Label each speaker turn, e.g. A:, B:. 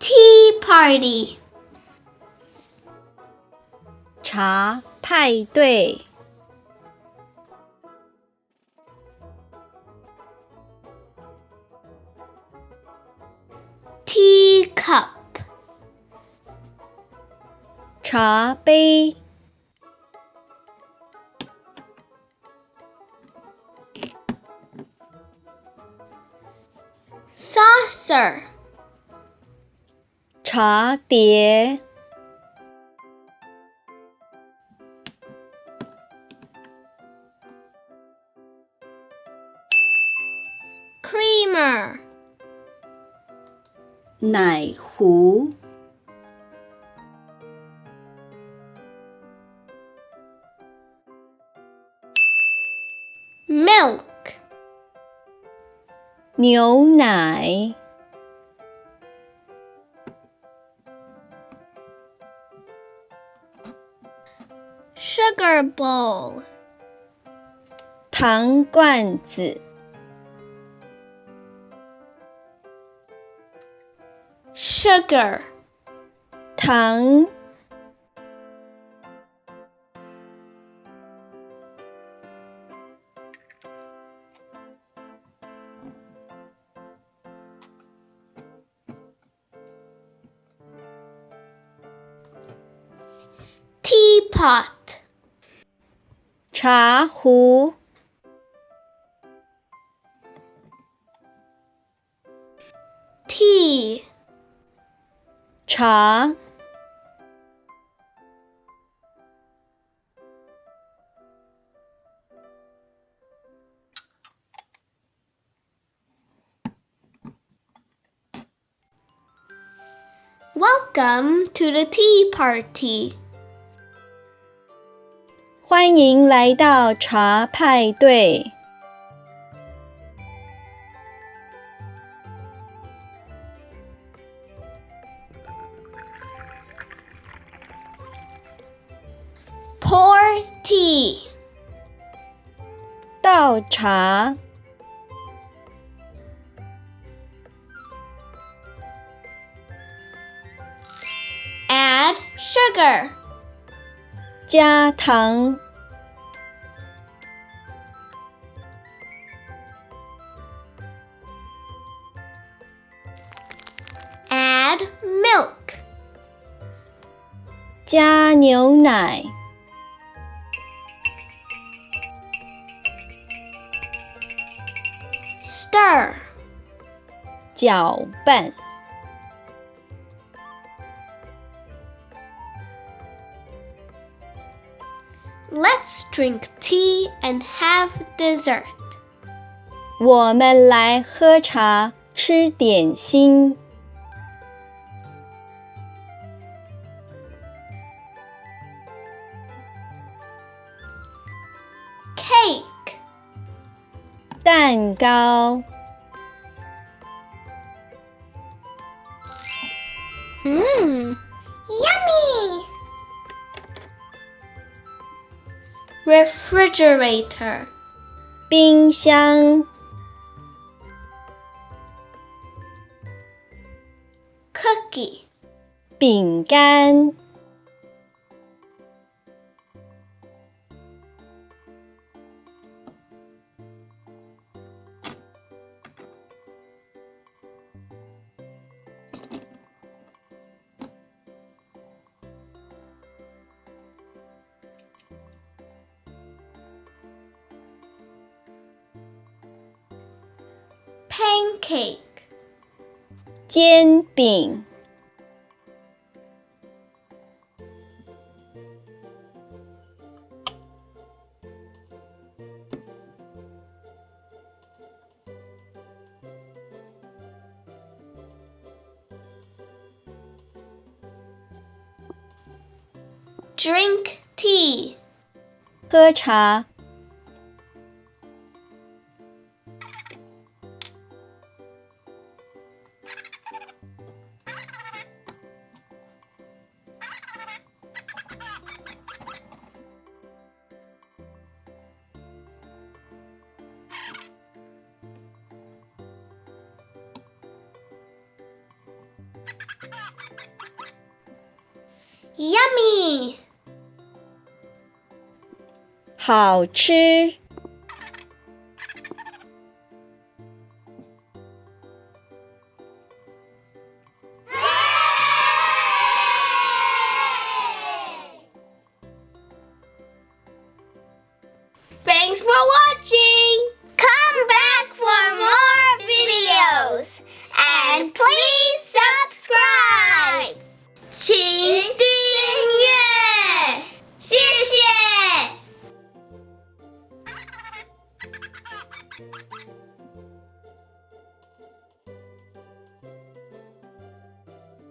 A: Tea party.
B: 茶派对。
A: Teacup.
B: 茶杯。
A: Saucer.
B: 茶碟。
A: Creamer.
B: 奶壶。
A: Milk.
B: 牛奶。
A: Sugar bowl.
B: 糖罐子。
A: Sugar.
B: 糖。
A: Teapot.
B: 茶壶。
A: Tea.
B: 茶。
A: Welcome to the tea party.
B: 欢迎来到茶派对。
A: Pour tea.
B: 倒茶。
A: Add sugar.
B: 加糖。
A: Add milk.
B: 加牛奶。
A: Stir.
B: 搅拌。
A: Let's drink tea and have dessert.
B: 我们来喝茶，吃点心。
A: Cake.
B: 蛋糕。
A: Yummy. Refrigerator.
B: 冰箱。
A: Cookie.
B: 饼干。
A: Pancake.
B: 煎饼。
A: Drink tea.
B: 喝茶。
A: Yummy!
B: 好吃。
A: Thanks for